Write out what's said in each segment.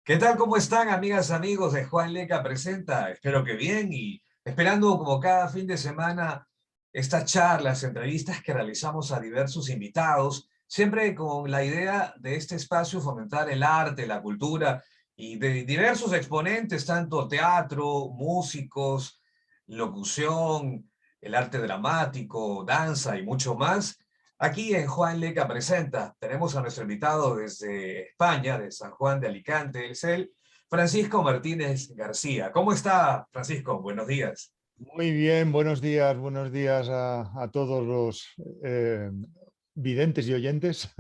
¿Qué tal? ¿Cómo están, amigas, amigos de Juan Leca Presenta? Espero que bien y esperando como cada fin de semana estas charlas, entrevistas que realizamos a diversos invitados, siempre con la idea de este espacio fomentar el arte, la cultura y de diversos exponentes, tanto teatro, músicos, locución, el arte dramático, danza y mucho más. Aquí en Juan Leca Presenta tenemos a nuestro invitado desde España, de San Juan de Alicante, es él, Francisco Martínez García. ¿Cómo está, Francisco? Buenos días. Muy bien, buenos días a todos los videntes y oyentes.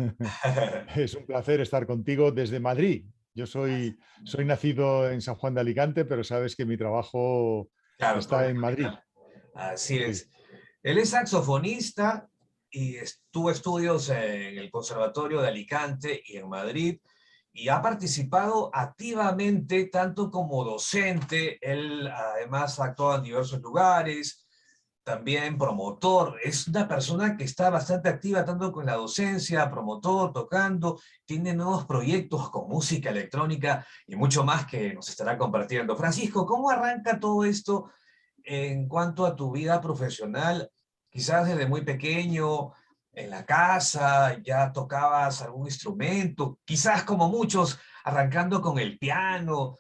Es un placer estar contigo desde Madrid. Soy nacido en San Juan de Alicante, pero sabes que mi trabajo Claro, está todo en Madrid. así Sí. es. Él es saxofonista y tuvo estudios en el Conservatorio de Alicante y en Madrid y ha participado activamente tanto como docente. Él además ha actuado en diversos lugares, también promotor. Es una persona que está bastante activa tanto con la docencia, promotor, tocando, tiene nuevos proyectos con música electrónica y mucho más que nos estará compartiendo. Francisco, ¿cómo arranca todo esto en cuanto a tu vida profesional? Quizás desde muy pequeño, en la casa, ya tocabas algún instrumento, quizás como muchos, arrancando con el piano.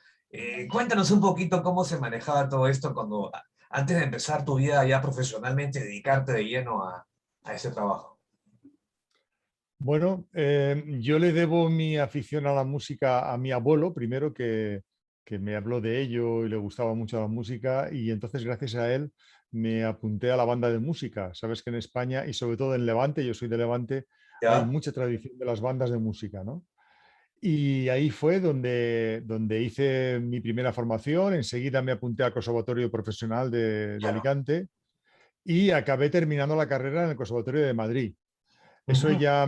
Cuéntanos un poquito cómo se manejaba todo esto cuando, antes de empezar tu vida ya profesionalmente, dedicarte de lleno a ese trabajo. Bueno, yo le debo mi afición a la música a mi abuelo, primero que me habló de ello y le gustaba mucho la música, y entonces gracias a él me apunté a la banda de música. Sabes que en España y sobre todo en Levante, yo soy de Levante, hay ¿Ya? mucha tradición de las bandas de música, ¿no? Y ahí fue donde hice mi primera formación. Enseguida me apunté al Conservatorio Profesional de Claro. Alicante y acabé terminando la carrera en el Conservatorio de Madrid. Eso Ujú. ya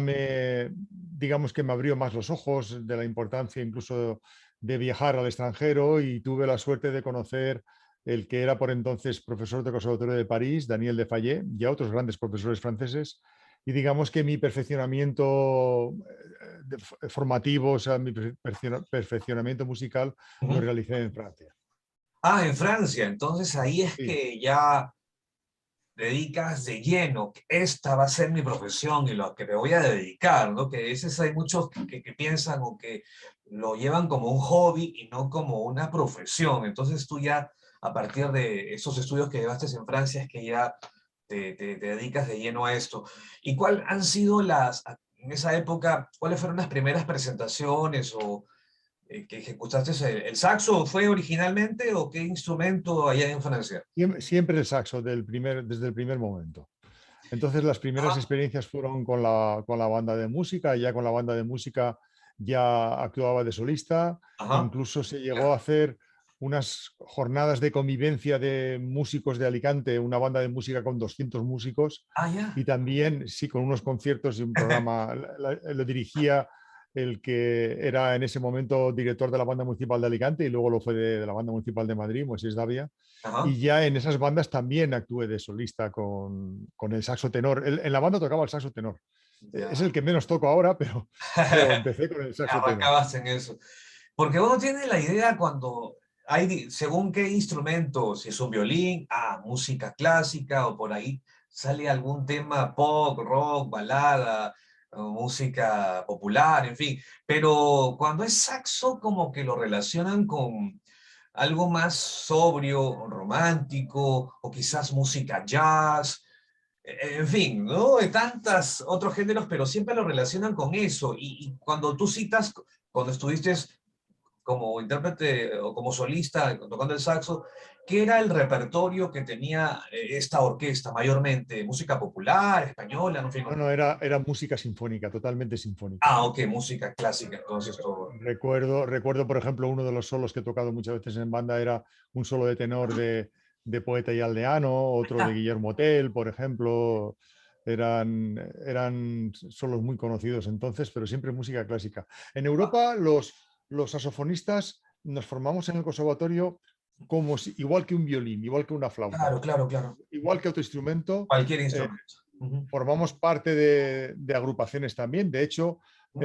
digamos que me abrió más los ojos de la importancia incluso de viajar al extranjero, y tuve la suerte de conocer el que era por entonces profesor del Conservatorio de París, Daniel Defayet, y a otros grandes profesores franceses. Y digamos que mi perfeccionamiento formativo, o sea, mi perfeccionamiento musical lo Ujú. realicé en Francia. Ah, en Francia. Entonces ahí es Sí. que ya dedicas de lleno, que esta va a ser mi profesión y lo que me voy a dedicar, ¿no? Que a veces hay muchos que piensan o que lo llevan como un hobby y no como una profesión. Entonces tú ya, a partir de esos estudios que llevaste en Francia, es que ya te dedicas de lleno a esto. ¿Y cuál han sido en esa época, cuáles fueron las primeras presentaciones o que ejecutaste? ¿El saxo fue originalmente o qué instrumento allá en Francia? Siempre el saxo desde el primer momento. Entonces las primeras Ajá, experiencias fueron con la banda de música. Ya con la banda de música ya actuaba de solista. ajá. Incluso se llegó a hacer unas jornadas de convivencia de músicos de Alicante, una banda de música con 200 músicos, Ah, ya. y también, sí, con unos conciertos y un programa. Lo dirigía el que era en ese momento director de la banda municipal de Alicante y luego lo fue de la banda municipal de Madrid, Moisés Davia. Ajá. Y ya en esas bandas también actué de solista con el saxo tenor. En la banda tocaba el saxo tenor. Es Ya. el que menos toco ahora, pero empecé con el saxo tenor. Arrancabas en eso. Porque uno tiene la idea cuando hay, según qué instrumento, si es un violín, música clásica, o por ahí sale algún tema pop, rock, balada, o música popular, en fin. Pero cuando es saxo, como que lo relacionan con algo más sobrio, romántico, o quizás música jazz. En fin, ¿no? De tantos otros géneros, pero siempre lo relacionan con eso. Y cuando tú citas, cuando estuviste como intérprete o como solista tocando el saxo, ¿qué era el repertorio que tenía esta orquesta mayormente? ¿Música popular, española? No sé. No, no, era música sinfónica, totalmente sinfónica. Ah, ok, música clásica, entonces todo. Recuerdo, por ejemplo, uno de los solos que he tocado muchas veces en banda era un solo de tenor de Poeta y Aldeano, otro de Guillermo Tell, por ejemplo. Eran solos muy conocidos entonces, pero siempre música clásica. En Europa, los saxofonistas nos formamos en el conservatorio igual que un violín, igual que una flauta, Claro, claro, claro. igual que otro instrumento. Cualquier eh, instrumento. Ujú, Formamos parte de agrupaciones también. De hecho, ujú.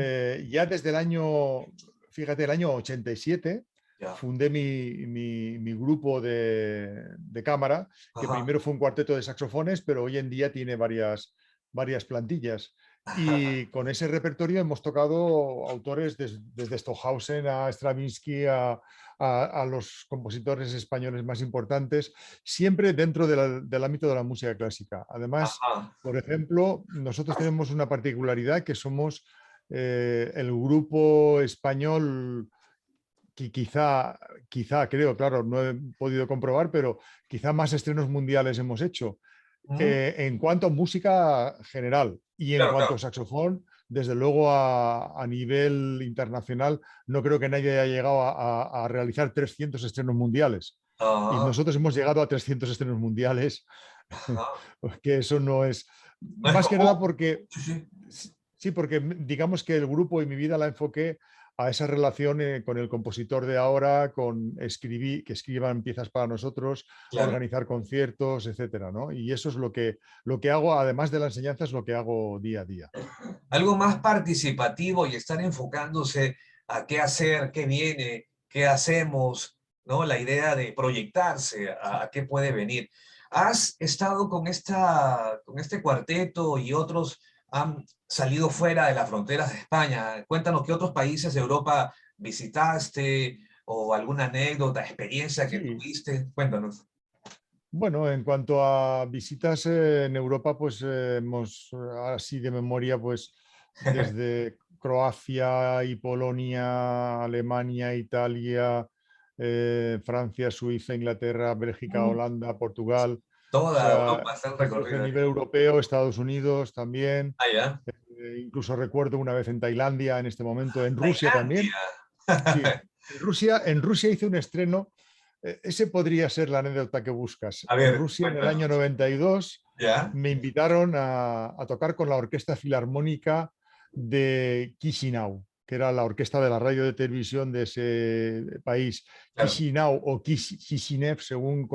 ya desde el año fíjate, el año 87 Ya. fundé mi grupo de cámara, que Ajá. primero fue un cuarteto de saxofones, pero hoy en día tiene varias plantillas. Y con ese repertorio hemos tocado autores desde Stockhausen a Stravinsky a los compositores españoles más importantes, siempre dentro del ámbito de la música clásica. Además, Ajá. por ejemplo, nosotros tenemos una particularidad que somos el grupo español que quizá, creo, claro, no he podido comprobar, pero quizá más estrenos mundiales hemos hecho. Mm, En cuanto a música general y en claro, cuanto claro. a saxofón, desde luego a nivel internacional, no creo que nadie haya llegado a realizar 300 estrenos mundiales. Y Ah, nosotros hemos llegado a 300 estrenos mundiales, ajá. que eso no es, No es más que nada común. porque, Sí, sí. sí, porque digamos que el grupo y mi vida la enfoqué a esa relación con el compositor de ahora, que escriban piezas para nosotros, Claro. organizar conciertos, etcétera, ¿no? Y eso es lo que hago, además de la enseñanza, es lo que hago día a día. Algo más participativo y estar enfocándose a qué hacer, qué viene, qué hacemos, ¿no? La idea de proyectarse a qué puede venir. ¿Has estado con este cuarteto y otros han salido fuera de las fronteras de España? Cuéntanos qué otros países de Europa visitaste o alguna anécdota, experiencia que Sí, tuviste. Cuéntanos. bueno, en cuanto a visitas en Europa, pues hemos, así de memoria, pues desde Croacia y Polonia, Alemania, Italia, Francia, Suiza, Inglaterra, Bélgica, Mm, Holanda, Portugal. O toda sea, Europa está en eso es a recorrido. nivel europeo, Estados Unidos también. Ah, ya. Incluso recuerdo una vez en Tailandia, en este momento, en Rusia también. Tailandia. Sí, en Rusia hice un estreno. Ese podría ser la anécdota que buscas. A En ver, Rusia, en el año cuéntanos. 92, ¿Ya? me invitaron a tocar con la Orquesta Filarmónica de Chisinau, que era la orquesta de la radio de televisión de ese país. Claro. Chisinau o Kishinev, según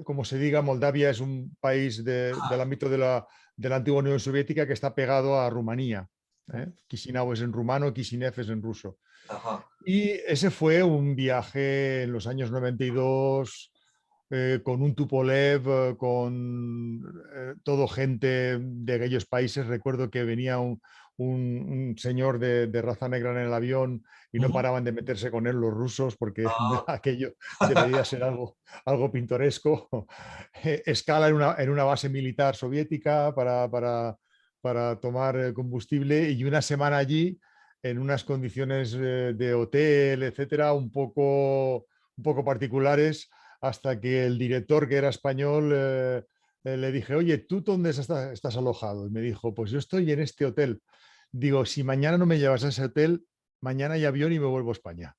como se diga. Moldavia es un país del Ah, ámbito de la antigua Unión Soviética que está pegado a Rumanía. Chisinau es en rumano, Kishinev es en ruso. ajá. Y ese fue un viaje en los años 92, con un Tupolev, con todo gente de aquellos países. Recuerdo que venía un señor de raza negra en el avión y no Ujú. paraban de meterse con él los rusos porque Ah, aquello debería ser algo pintoresco. Escala en una base militar soviética para tomar combustible, y una semana allí en unas condiciones de hotel, etcétera, un poco particulares, hasta que el director, que era español, le dije: oye, ¿tú dónde estás alojado? Y me dijo: pues yo estoy en este hotel. Digo: si mañana no me llevas a ese hotel, mañana hay avión y me vuelvo a España.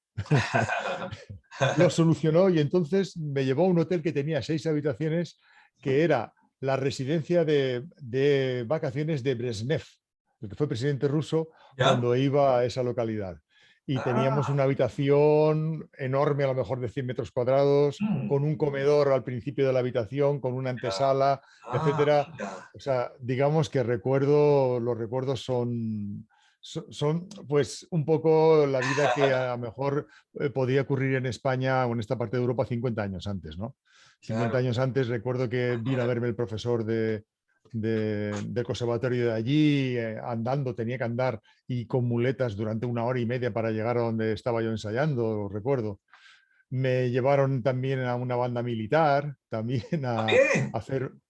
Lo solucionó, y entonces me llevó a un hotel que tenía 6 habitaciones, que era la residencia de vacaciones de Brezhnev, el que fue presidente ruso, ¿ya? cuando iba a esa localidad. Y teníamos Ah, una habitación enorme, a lo mejor de 100 metros cuadrados, mm, con un comedor al principio de la habitación, con una ya. antesala, Ah, etcétera. mira. O sea, digamos que los recuerdos son, pues, un poco la vida que a lo mejor podía ocurrir en España o en esta parte de Europa 50 años antes, ¿no? 50 Claro. años antes recuerdo que vino a verme el profesor del conservatorio de allí, andando, tenía que andar y con muletas durante 1 hora y media para llegar a donde estaba yo ensayando, recuerdo. Me llevaron también a una banda militar, también a También.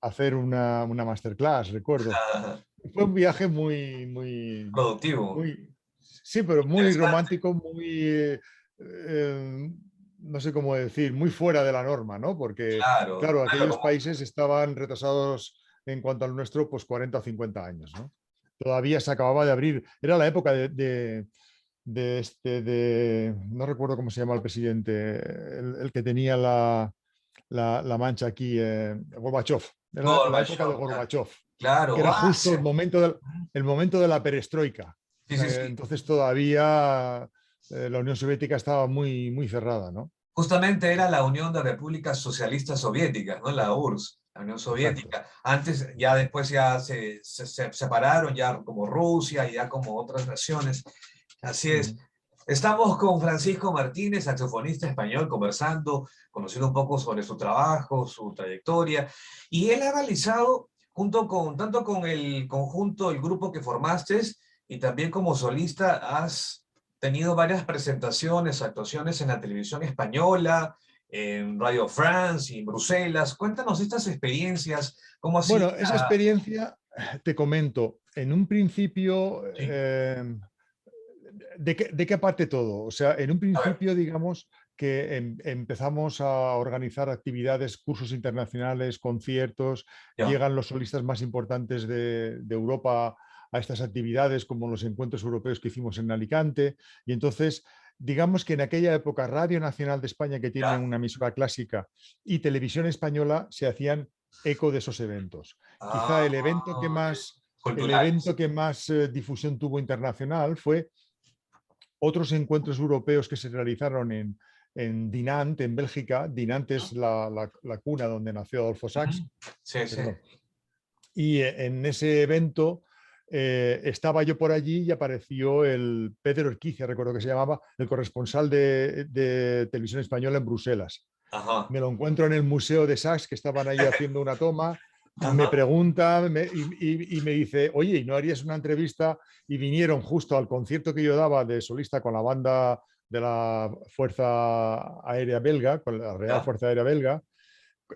hacer una masterclass, recuerdo. Ah, Fue un viaje muy, muy, productivo. sí, pero muy Interesante. romántico, muy, eh, no sé cómo decir, muy fuera de la norma, ¿no? Porque, Claro. claro, No es lo aquellos común. países estaban retrasados en cuanto al nuestro, pues 40 o 50 años, ¿no? Todavía se acababa de abrir, era la época no recuerdo cómo se llama el presidente, el que tenía la mancha aquí, Gorbachev, era la época de Gorbachev, claro. Gorbachev, que Claro. era Ah, justo el momento de la perestroika. sí, sí, sí. Entonces todavía la Unión Soviética estaba muy, muy cerrada, ¿no? Justamente era la Unión de Repúblicas Socialistas Soviéticas, ¿no? La URSS, la Unión Exacto. Soviética. Antes, ya después ya se separaron, ya como Rusia y ya como otras naciones. Así es. Ujú. Estamos con Francisco Martínez, saxofonista español, conversando, conociendo un poco sobre su trabajo, su trayectoria. Y él ha realizado, tanto con el conjunto, el grupo que formaste, y también como solista, has tenido varias presentaciones, actuaciones en la televisión española, en Radio France y en Bruselas. Cuéntanos estas experiencias, cómo ha sido. Bueno, esa experiencia, te comento, en un principio, Sí, ¿de qué parte todo? O sea, en un a ver, principio, digamos que empezamos a organizar actividades, cursos internacionales, conciertos, ya, llegan los solistas más importantes de Europa a estas actividades, como los encuentros europeos que hicimos en Alicante, y entonces, digamos que en aquella época Radio Nacional de España, que tiene ya. una emisora clásica, y Televisión Española se hacían eco de esos eventos. Quizá Ah, ok. el Culturales. evento que más difusión tuvo internacional fue otros encuentros europeos que se realizaron en Dinant, en Bélgica. Dinant es la cuna donde nació Adolfo Ujú. Sachs, Sí, sí. perdón. Y en ese evento estaba yo por allí y apareció el Pedro Urquiza, recuerdo que se llamaba, el corresponsal de Televisión Española en Bruselas. Ajá, Me lo encuentro en el Museo de Sachs, que estaban ahí haciendo una toma, me ajá. pregunta y me dice, oye, ¿y no harías una entrevista? Y vinieron justo al concierto que yo daba de solista con la banda de la Fuerza Aérea Belga, con la Real Ya. Fuerza Aérea Belga,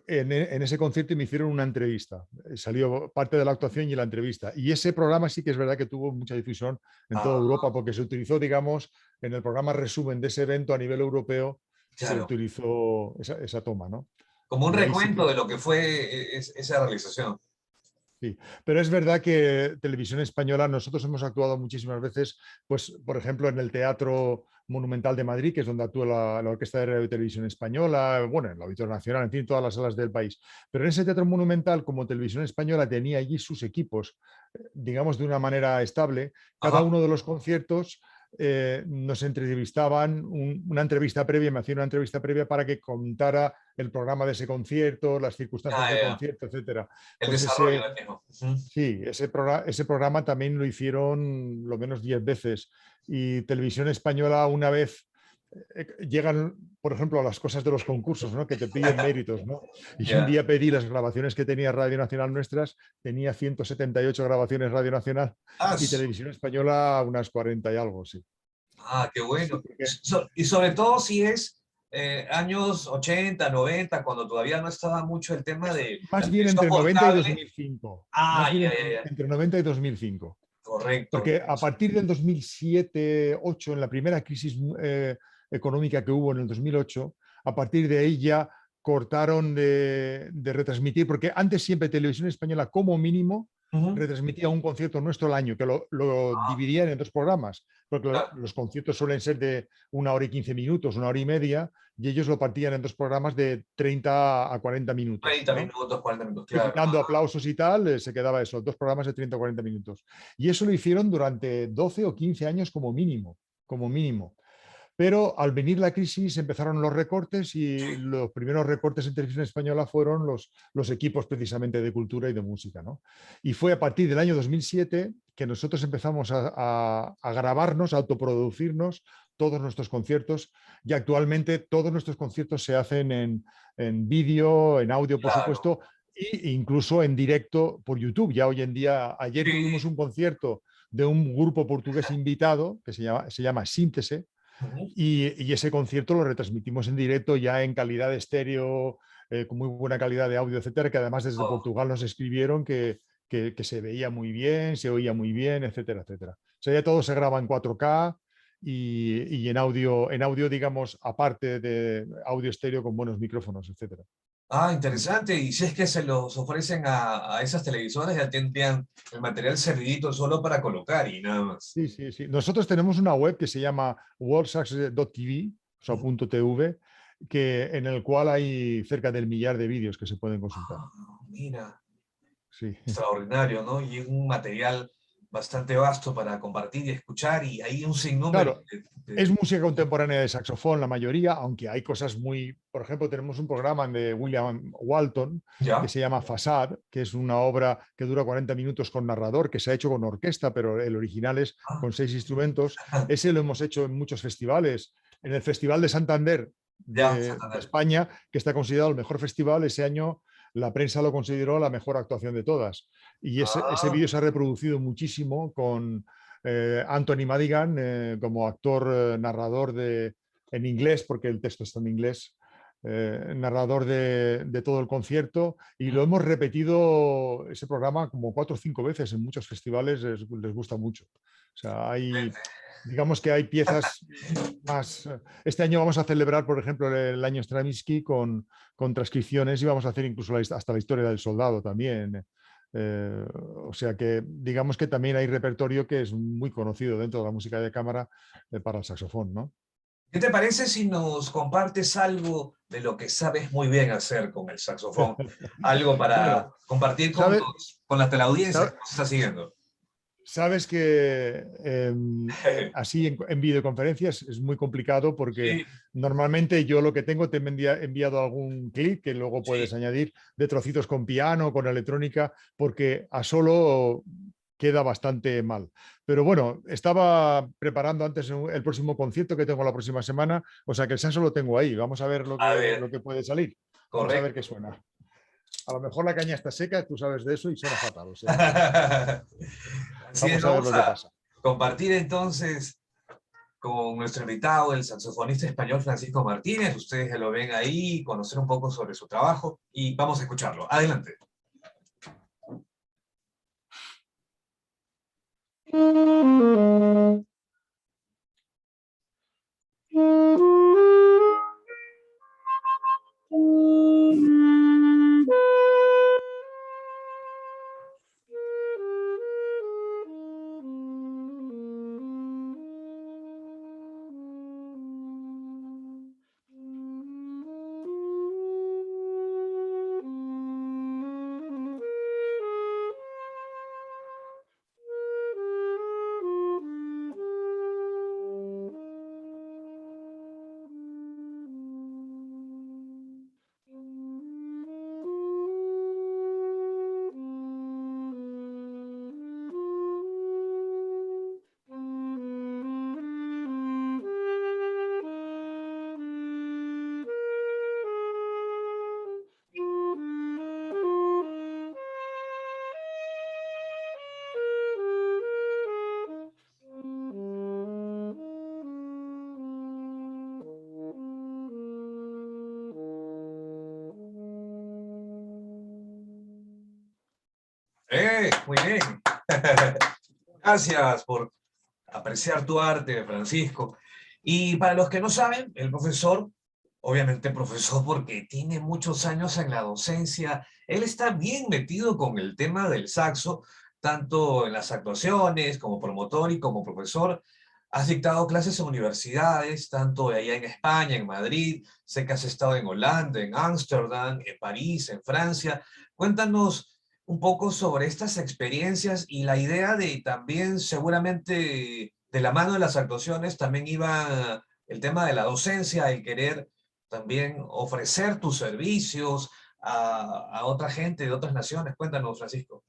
en ese concierto y me hicieron una entrevista. Salió parte de la actuación y la entrevista. Y ese programa sí que es verdad que tuvo mucha difusión en toda Ah, Europa porque se utilizó, digamos, en el programa resumen de ese evento a nivel europeo, se claro. utilizó esa toma, ¿no? Como un Y ahí sí recuento que de lo que fue esa realización. sí, pero es verdad que Televisión Española, nosotros hemos actuado muchísimas veces, pues, por ejemplo, en el Teatro Monumental de Madrid, que es donde actúa la Orquesta de Radio y Televisión Española, bueno, en el Auditorio Nacional, en fin, todas las salas del país. Pero en ese Teatro Monumental, como Televisión Española tenía allí sus equipos, digamos, de una manera estable, cada Ajá. uno de los conciertos nos entrevistaban, una entrevista previa, me hacían una entrevista previa para que contara el programa de ese concierto, las circunstancias Ah, del ya. concierto, etcétera. El Pues desarrollo ese, del mismo. Ujú. sí, ese programa también lo hicieron lo menos 10 veces. Y Televisión Española una vez llegan, por ejemplo, a las cosas de los concursos, ¿no? Que te piden méritos, ¿no? Y un Ya. día pedí las grabaciones que tenía Radio Nacional nuestras, tenía 178 grabaciones Radio Nacional Ah, y Televisión Española unas 40 y algo, sí. qué Sí, bueno. porque Y sobre todo si es años 80, 90, cuando todavía no estaba mucho el tema de la más bien televisión entre por 90 y cable. 2005, más Ah, bien ya, ya, ya. entre 90 y 2005. Correcto. Porque a partir del 2007-2008, en la primera crisis económica que hubo en el 2008, a partir de ahí ya cortaron de retransmitir, porque antes siempre Televisión Española como mínimo Ujú. retransmitía un concierto nuestro al año, que lo Ah, dividían en dos programas, porque claro. los conciertos suelen ser de 1 hora y 15 minutos, 1 hora y media, y ellos lo partían en dos programas de 30 a 40 minutos, 30 ¿no? minutos, 40 minutos, Y claro. quitando aplausos y tal, se quedaba eso, dos programas de 30 o 40 minutos. Y eso lo hicieron durante 12 o 15 años como mínimo, como mínimo. Pero al venir la crisis empezaron los recortes y los primeros recortes en televisión española fueron los equipos precisamente de cultura y de música, ¿no? Y fue a partir del año 2007 que nosotros empezamos a grabarnos, a autoproducirnos todos nuestros conciertos y actualmente todos nuestros conciertos se hacen en vídeo, en audio, por Claro. supuesto, e incluso en directo por YouTube. Ya hoy en día, ayer tuvimos Sí. un concierto de un grupo portugués invitado que se llama Síntese, Ujú. y ese concierto lo retransmitimos en directo ya en calidad de estéreo, con muy buena calidad de audio, etcétera, que además desde Oh. Portugal nos escribieron que se veía muy bien, se oía muy bien, etcétera, etcétera. O sea, ya todo se graba en 4K y en audio, digamos, aparte de audio estéreo con buenos micrófonos, etcétera. Ah, Mm. interesante. Y si es que se los ofrecen a esas televisoras, ya tendrían el material servidito solo para colocar y nada más. Sí, sí, sí. Nosotros tenemos una web que se llama worldsax.tv, o sea, Ujú. .tv, en el cual hay cerca del millar de vídeos que se pueden consultar. Ah, mira, Sí, extraordinario, ¿no? Y es un material bastante vasto para compartir y escuchar y hay un sinnúmero claro. Es música contemporánea de saxofón la mayoría, aunque hay cosas muy... Por ejemplo, tenemos un programa de William Walton que ¿Ya? se llama Fasad, que es una obra que dura 40 minutos con narrador, que se ha hecho con orquesta, pero el original es Ah, con 6 instrumentos. Ese lo hemos hecho en muchos festivales. En el Festival de Santander ya, de Santander. España, que está considerado el mejor festival, ese año la prensa lo consideró la mejor actuación de todas. Y ese Ah, vídeo se ha reproducido muchísimo con Anthony Madigan como actor narrador en inglés, porque el texto está en inglés, narrador de todo el concierto, y lo hemos repetido ese programa como 4 o 5 veces en muchos festivales, les gusta mucho. O sea, digamos que hay piezas más... Este año vamos a celebrar, por ejemplo, el año Stravinsky con transcripciones y vamos a hacer incluso hasta la historia del soldado también. O sea que digamos que también hay repertorio que es muy conocido dentro de la música de cámara para el saxofón, ¿no? ¿qué te parece si nos compartes algo de lo que sabes muy bien hacer con el saxofón? Algo para Bueno, compartir ¿sabes, con la teleaudiencia que sabe- nos está siguiendo. sabes que así en videoconferencias es muy complicado porque Sí, normalmente yo lo que tengo te he enviado algún clip que luego sí. puedes añadir de trocitos con piano, con electrónica, porque a solo queda bastante mal. Pero bueno, estaba preparando antes el próximo concierto que tengo la próxima semana, o sea que el saxo lo tengo ahí. Vamos a ver A lo ver, que puede salir. Vamos a ver qué correcto. suena. A lo mejor la caña está seca, tú sabes de eso y suena fatal. O sea que Así es, vamos a ver vamos lo que a pasa. compartir entonces con nuestro invitado, el saxofonista español Francisco Martínez. Ustedes ya lo ven ahí, conocer un poco sobre su trabajo y vamos a escucharlo. Adelante. Muy bien. Gracias por apreciar tu arte, Francisco. Y para los que no saben, el profesor, obviamente profesor porque tiene muchos años en la docencia, él está bien metido con el tema del saxo, tanto en las actuaciones como promotor y como profesor. Has dictado clases en universidades, tanto allá en España, en Madrid, sé que has estado en Holanda, en Ámsterdam, en París, en Francia. Cuéntanos un poco sobre estas experiencias y la idea de también seguramente de la mano de las actuaciones también iba el tema de la docencia, el querer también ofrecer tus servicios a otra gente de otras naciones. Cuéntanos, Francisco.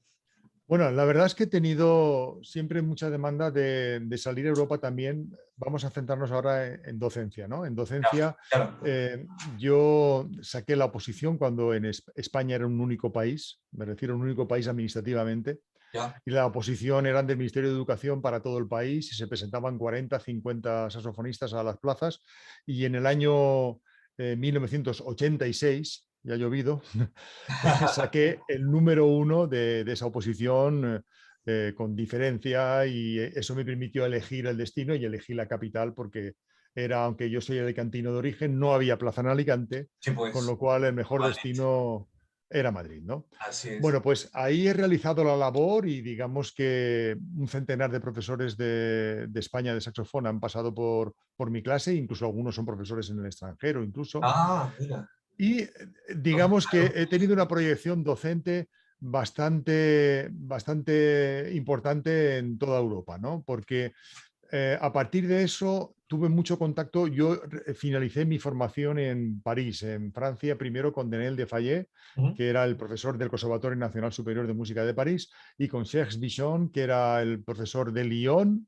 Bueno, la verdad es que he tenido siempre mucha demanda de salir a Europa también. Vamos a centrarnos ahora en docencia, ¿no? En Ya, docencia, claro. yo saqué la oposición cuando en España era un único país, me refiero a un único país administrativamente, Ya. y la oposición eran del Ministerio de Educación para todo el país y se presentaban 40, 50 saxofonistas a las plazas y en el año 1986, ya ha llovido, saqué el número uno de esa oposición con diferencia y eso me permitió elegir el destino y elegí la capital porque era, aunque yo soy alicantino de origen, no había plaza en Alicante, Sí, con pues, lo cual el mejor igualmente. destino era Madrid, ¿no? Así es. Bueno, pues ahí he realizado la labor y digamos que un centenar de profesores de España de saxofón han pasado por mi clase, incluso algunos son profesores en el extranjero, incluso. Ah, mira. Y digamos que he tenido una proyección docente bastante importante en toda Europa, ¿no? Porque a partir de eso tuve mucho contacto. Yo finalicé mi formación en París, en Francia, primero con Daniel Defayet, Ujú. que era el profesor del Conservatorio Nacional Superior de Música de París, y con Serge Bichon, que era el profesor de Lyon.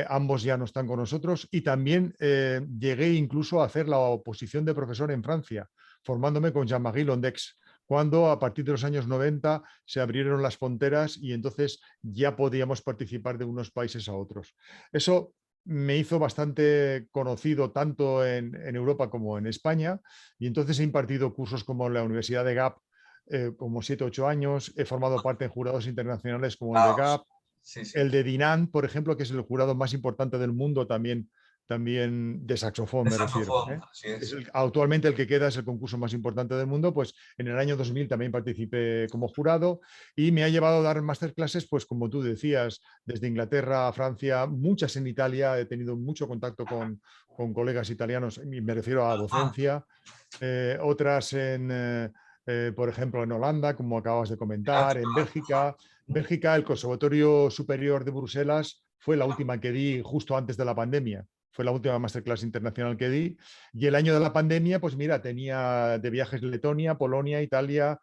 Ambos ya no están con nosotros, y también llegué incluso a hacer la oposición de profesor en Francia, formándome con Jean-Marie Londex, cuando a partir de los años 90 se abrieron las fronteras y entonces ya podíamos participar de unos países a otros. Eso me hizo bastante conocido tanto en Europa como en España, y entonces he impartido cursos como en la Universidad de Gap, como 7 u 8 años. He formado parte en jurados internacionales como el de Ah, Gap, sí, sí. el de Dinan, por ejemplo, que es el jurado más importante del mundo también de saxofón, El me refiero. saxofón, así Es es. actualmente el que queda es el concurso más importante del mundo. Pues en el año 2000 también participé como jurado, y me ha llevado a dar masterclasses, pues como tú decías, desde Inglaterra a Francia, muchas en Italia. He tenido mucho contacto con colegas italianos, y me refiero a Ah, docencia. Otras por ejemplo, en Holanda, como acabas de comentar, en Bélgica. Bélgica, el Conservatorio Superior de Bruselas fue la última que di justo antes de la pandemia. Fue la última masterclass internacional que di. Y el año de la pandemia, pues mira, tenía de viajes Letonia, Polonia, Italia,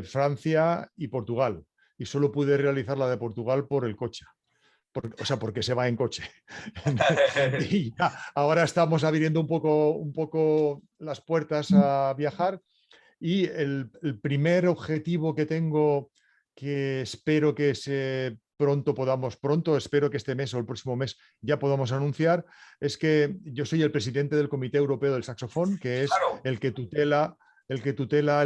Francia y Portugal. Y solo pude realizar la de Portugal por el coche. O sea, porque se va en coche. Y ya, ahora estamos abriendo un poco las puertas a viajar, y el primer objetivo que tengo, que espero que pronto, espero que este mes o el próximo mes ya podamos anunciar, es que yo soy el presidente del Comité Europeo del Saxofón, que es claro. el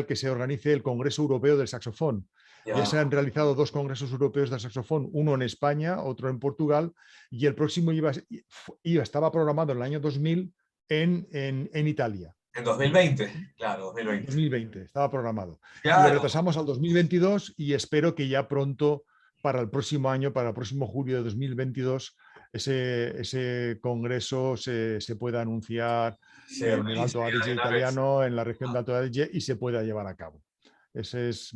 que se organice el Congreso Europeo del Saxofón. Ya Ya. se han realizado 2 congresos europeos del saxofón, uno en España, otro en Portugal, y el próximo estaba programado en el año 2000 en Italia. En 2020, claro, 2020. 2020 estaba programado. Y lo Claro, retrasamos al 2022, y espero que ya pronto, para el próximo año, para el próximo julio de 2022, ese congreso se pueda anunciar se en el organiza Alto ya Adige de una vez. italiano, en la región de Alto Adige, y se pueda llevar a cabo. Ese es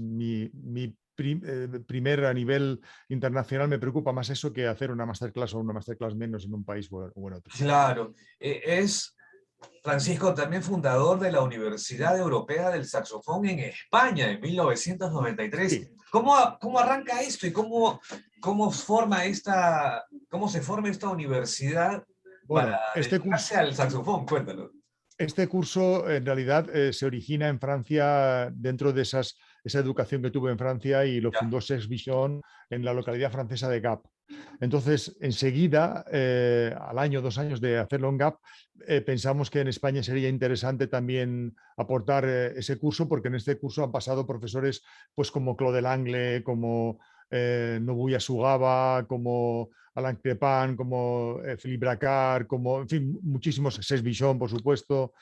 primer a nivel internacional. Me preocupa más eso que hacer una masterclass o una masterclass menos en un país o en otro. Claro, es Francisco también fundador de la Universidad Europea del Saxofón en España en 1993. Sí, ¿Cómo arranca esto y cómo cómo se forma esta universidad para bueno, dedicarse al saxofón? Cuéntanos. este curso en realidad se origina en Francia, dentro de esa educación que tuve en Francia, y lo Ya. fundó Serge Bichon en la localidad francesa de Gap. Entonces, enseguida, al año, 2 años de hacerlo en Gap, pensamos que en España sería interesante también aportar ese curso, porque en este curso han pasado profesores pues, como Claude Langle, como Nobuya Sugaba, como Alain Crepin, como Philippe Bracard, como, en fin, muchísimos, Serge Bichon, por supuesto,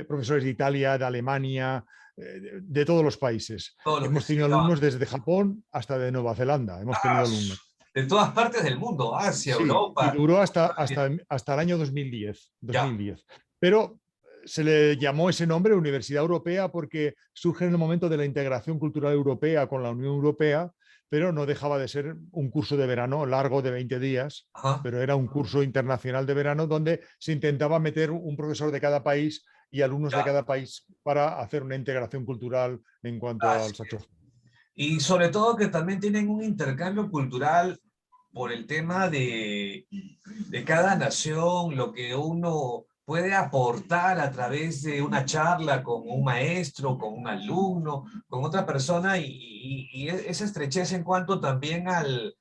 profesores de Italia, de Alemania, de todos los países. Todos los que Hemos se tenido dedicaban alumnos desde Japón hasta de Nueva Zelanda, hemos tenido alumnos. de todas partes del mundo, Asia, Sí, y Europa, duró Australia. hasta el año 2010, Ya. 2010. Pero se le llamó ese nombre Universidad Europea porque surge en el momento de la integración cultural europea con la Unión Europea, pero no dejaba de ser un curso de verano largo de 20 días, Ajá. pero era un curso internacional de verano donde se intentaba meter un profesor de cada país y alumnos de Ya. cada país para hacer una integración cultural en cuanto al Así es. saxofón. Y sobre todo que también tienen un intercambio cultural por el tema de cada nación, lo que uno puede aportar a través de una charla con un maestro, con un alumno, con otra persona, y esa estrechez en cuanto también de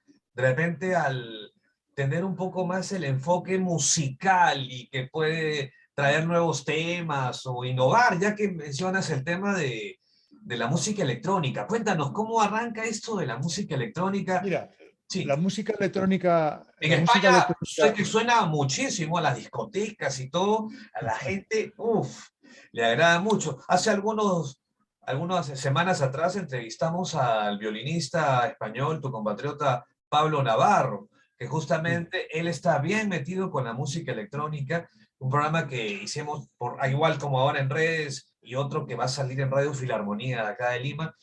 repente al tener un poco más el enfoque musical y que puede traer nuevos temas o innovar, ya que mencionas el tema de la música electrónica. Cuéntanos, ¿cómo arranca esto de la música electrónica? Mira, Sí, la música electrónica, en la música España sé electrónica, que suena muchísimo a las discotecas y todo, a la gente, uff, le agrada mucho. Hace algunas semanas atrás entrevistamos al violinista español, tu compatriota Pablo Navarro, que sí. justamente él está bien metido con la música electrónica, un programa que hicimos igual como ahora en redes y otro que va a salir en Radio Filarmonía de acá de Lima.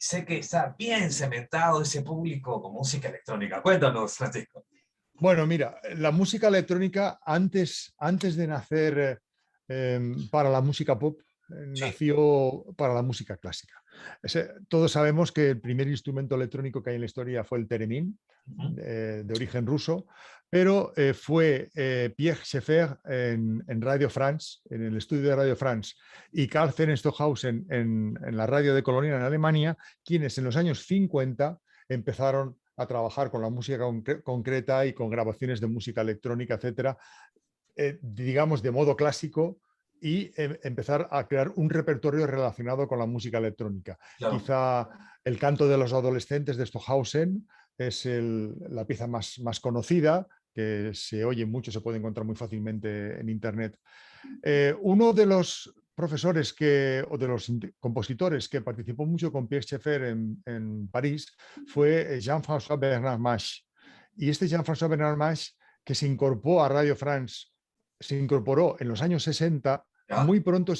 Sé que está bien cementado ese público con música electrónica. Cuéntanos, Francisco. Bueno, mira, la música electrónica antes de nacer para la música pop, Sí. nació para la música clásica. Todos sabemos que el primer instrumento electrónico que hay en la historia fue el theremin, Ujú. de origen ruso, pero fue Pierre Schaeffer en Radio France, en el estudio de Radio France, y Karl Stockhausen en la radio de Colonia en Alemania, quienes en los años 50 empezaron a trabajar con la música concreta y con grabaciones de música electrónica, etcétera, digamos de modo clásico, y empezar a crear un repertorio relacionado con la música electrónica. Claro. Quizá El canto de los adolescentes de Stockhausen es la pieza más conocida, que se oye mucho, se puede encontrar muy fácilmente en Internet. Uno de los profesores o de los compositores que participó mucho con Pierre Schaeffer en París fue Jean-François Bernard Mache. Y este Jean-François Bernard Mache, que se incorporó a Radio France, se incorporó en los años 60, ¿Ya? muy pronto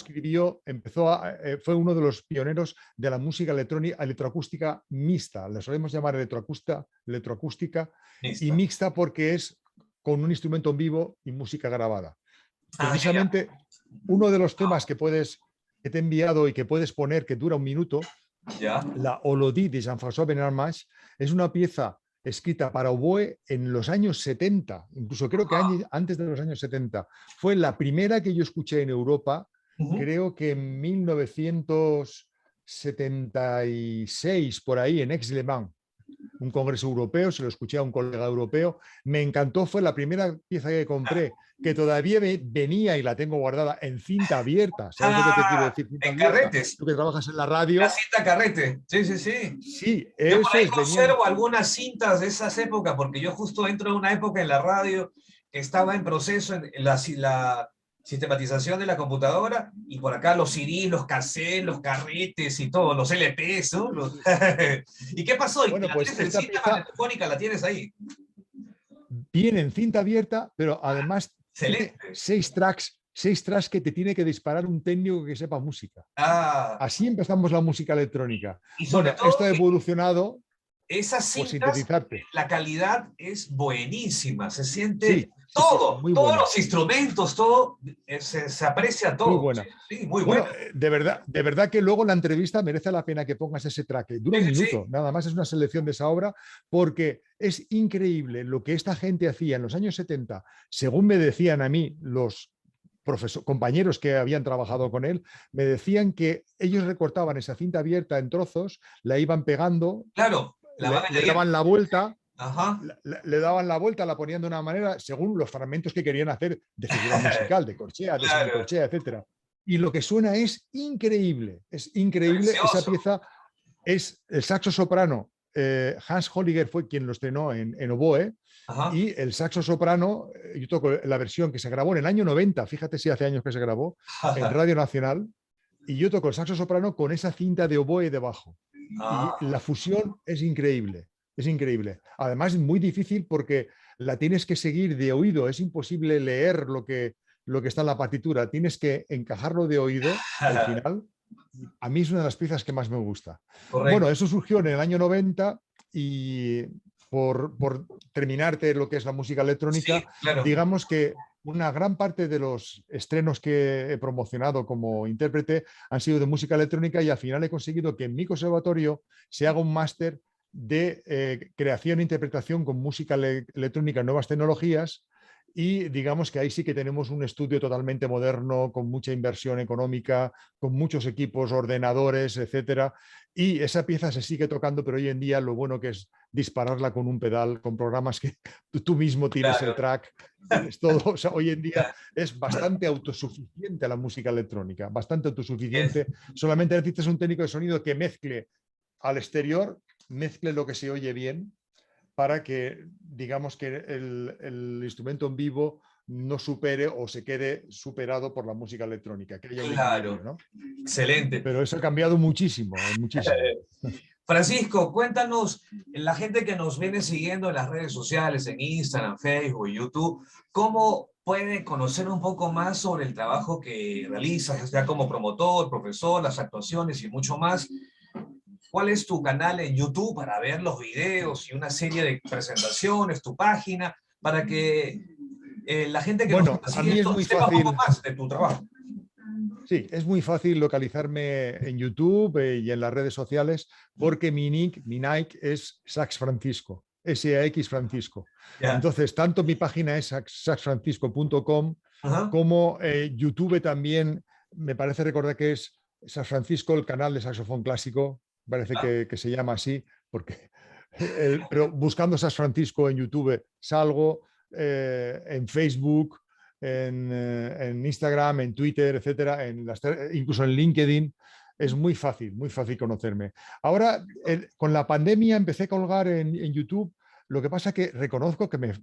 fue uno de los pioneros de la música electroacústica mixta. Le solemos llamar electroacústica y Listo. mixta porque es con un instrumento en vivo y música grabada. Ah, ya, ya. Precisamente uno de los temas que te he enviado y que puedes poner, que dura un minuto, Ya. la Holodie de Jean-François Bernard Mache, es una pieza escrita para oboe en los años 70, incluso creo que Ah, antes de los años 70. Fue la primera que yo escuché en Europa, ujú. creo que en 1976, por ahí, en Aix-les-Bains, un congreso europeo, se lo escuché a un colega europeo, me encantó, fue la primera pieza que compré, que todavía venía y la tengo guardada en cinta abierta. ¿Sabes lo que te quiero Ah, decir, cinta en abierta? carretes. Tú que trabajas en la La radio, cinta carrete. Sí, sí, sí. sí, Yo por eso ahí es, venían. conservo algunas cintas de esas épocas, porque yo justo entro en una época en la radio que estaba en proceso en la sistematización de la computadora, y por acá los CDs, los cassettes, los carretes y todo, los LPs, ¿no? ¿Y qué pasó? ¿Y Bueno, la pues tienes en esta cinta pieza magnetofónica? ¿La tienes ahí? viene en cinta abierta, pero además tiene Excelente. seis tracks que te tiene que disparar un técnico que sepa música. Ah, Así empezamos la música electrónica. y sobre Bueno, todo esto ha que evolucionado esas por cintas, sintetizarte. la calidad es buenísima, se siente Sí, sí, sí, todo, muy todos buena, los instrumentos, todo, se aprecia muy todo. Sí, buena. sí, muy buena. Bueno, de verdad que luego la entrevista merece la pena que pongas ese track. Dura Sí, un sí, minuto, sí. nada más es una selección de esa obra, porque es increíble lo que esta gente hacía en los años 70, según me decían a mí los compañeros que habían trabajado con él, me decían que ellos recortaban esa cinta abierta en trozos, la iban pegando, Claro, la van le añadiendo. daban la vuelta, Ajá. le daban la vuelta, la ponían de una manera según los fragmentos que querían hacer de figura musical, de corchea, de Claro, semicorchea, etcétera. Y lo que suena es increíble. Esa precioso. pieza es el saxo soprano. Hans Holliger fue quien lo estrenó en oboe, Ajá. y el saxo soprano, yo toco la versión que se grabó en el año 90, fíjate si hace años que se grabó, en Radio Nacional, y yo toco el saxo soprano con esa cinta de oboe debajo. Y Ah, la fusión es increíble, es increíble. Además es muy difícil porque la tienes que seguir de oído, es imposible leer lo que está en la partitura, tienes que encajarlo de oído, el final. A mí es una de las piezas que más me gusta. Bueno, correcto. eso surgió en el año 90 y por terminarte lo que es la música Sí, electrónica, claro. digamos que una gran parte de los estrenos que he promocionado como intérprete han sido de música electrónica, y al final he conseguido que en mi conservatorio se haga un máster de creación e interpretación con música electrónica, nuevas tecnologías, y digamos que ahí sí que tenemos un estudio totalmente moderno, con mucha inversión económica, con muchos equipos, ordenadores, etcétera. Y esa pieza se sigue tocando, pero hoy en día lo bueno que es dispararla con un pedal, con programas que tú mismo tienes el Claro. track, tienes todo. O sea, hoy en día es bastante autosuficiente la música electrónica, bastante Es, autosuficiente. Solamente necesitas un técnico de sonido que mezcle al exterior, mezcle lo que se oye bien, para que, digamos, que el instrumento en vivo no supere o se quede superado por la música electrónica, que haya un equilibrio, claro. ¿no? Excelente. Pero eso ha cambiado muchísimo, muchísimo. Francisco, cuéntanos, la gente que nos viene siguiendo en las redes sociales, en Instagram, Facebook, YouTube, ¿cómo puede conocer un poco más sobre el trabajo que realizas, ya como promotor, profesor, las actuaciones y mucho más? ¿Cuál es tu canal en YouTube para ver los videos y una serie de presentaciones, tu página? para que la gente que nos Bueno, está a mí es siguiendo muy sepa un poco fácil. más de tu trabajo. Sí, es muy fácil localizarme en YouTube y en las redes sociales porque mi Nike es Sax Francisco, SAX Francisco. Ya. Entonces, tanto mi página es saxfrancisco.com Ajá. como YouTube también, me parece recordar que es Sax Francisco, el canal de saxofón clásico, parece Ah, que se llama así, porque pero buscando Sax Francisco en YouTube salgo, en Facebook, en Instagram, en Twitter, etcétera, incluso en LinkedIn. Es muy fácil conocerme. Ahora, con la pandemia empecé a colgar en YouTube. Lo que pasa es que reconozco que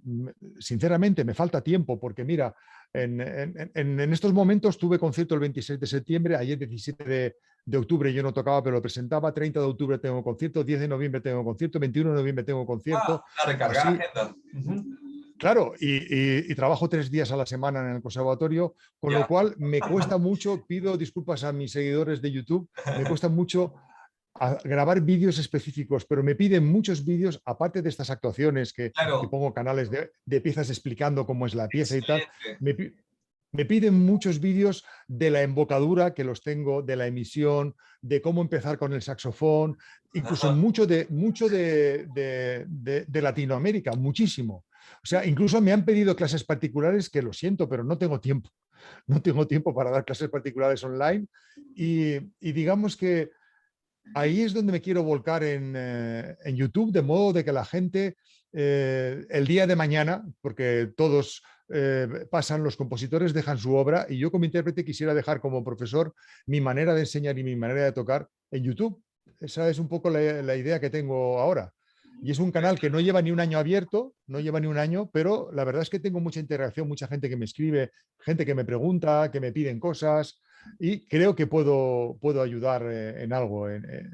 sinceramente me falta tiempo, porque mira, en estos momentos tuve concierto el 26 de septiembre, ayer 17 de octubre yo no tocaba, pero lo presentaba, 30 de octubre tengo concierto, 10 de noviembre tengo concierto, 21 de noviembre tengo concierto, una recargada así. agenda. Ujú. Claro, y trabajo 3 días a la semana en el conservatorio, con lo Ya. cual me cuesta mucho, pido disculpas a mis seguidores de YouTube, me cuesta mucho grabar vídeos específicos, pero me piden muchos vídeos, aparte de estas actuaciones que Claro, pongo canales de piezas explicando cómo es la pieza y tal, excelente. me, me piden muchos vídeos de la embocadura, que los tengo, de la emisión, de cómo empezar con el saxofón, incluso Ajá. mucho de Latinoamérica, muchísimo. O sea, incluso me han pedido clases particulares que lo siento, pero no tengo tiempo. No tengo tiempo para dar clases particulares online y digamos que ahí es donde me quiero volcar en YouTube, de modo de que la gente el día de mañana, porque todos pasan, los compositores dejan su obra y yo como intérprete quisiera dejar como profesor mi manera de enseñar y mi manera de tocar en YouTube. Esa es un poco la idea que tengo ahora. Y es un canal que no lleva ni un año abierto, no lleva ni un año, pero la verdad es que tengo mucha interacción, mucha gente que me escribe, gente que me pregunta, que me piden cosas y creo que puedo ayudar en algo desde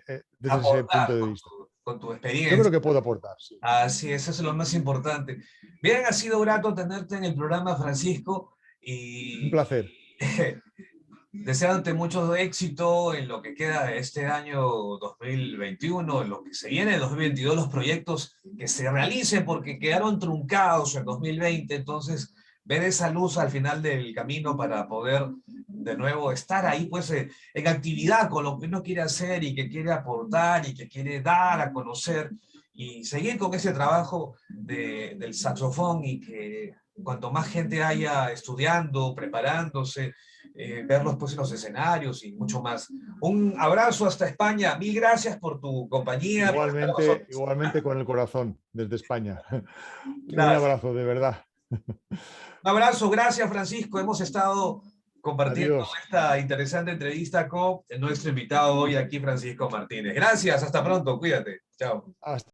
ese punto Aportar de vista. con tu Yo creo experiencia. que puedo aportar, sí. Así es, eso es lo más importante. Bien, ha sido grato tenerte en el programa, Francisco, Un y placer. deseándote mucho éxito en lo que queda de este año 2021, en lo que se viene en 2022, los proyectos que se realicen porque quedaron truncados en 2020, entonces ver esa luz al final del camino para poder de nuevo estar ahí pues en actividad con lo que uno quiere hacer y que quiere aportar y que quiere dar a conocer y seguir con ese trabajo del saxofón y que cuanto más gente haya estudiando, preparándose, verlos pues en los escenarios y mucho más. Un abrazo hasta España. Mil gracias por tu compañía, por estar con Igualmente, nosotros. igualmente con el corazón desde España. Un Gracias. abrazo, de verdad. Un abrazo, gracias Francisco. Hemos estado compartiendo Adiós. esta interesante entrevista con nuestro invitado hoy aquí, Francisco Martínez. Gracias, hasta pronto, cuídate. Chao. Hasta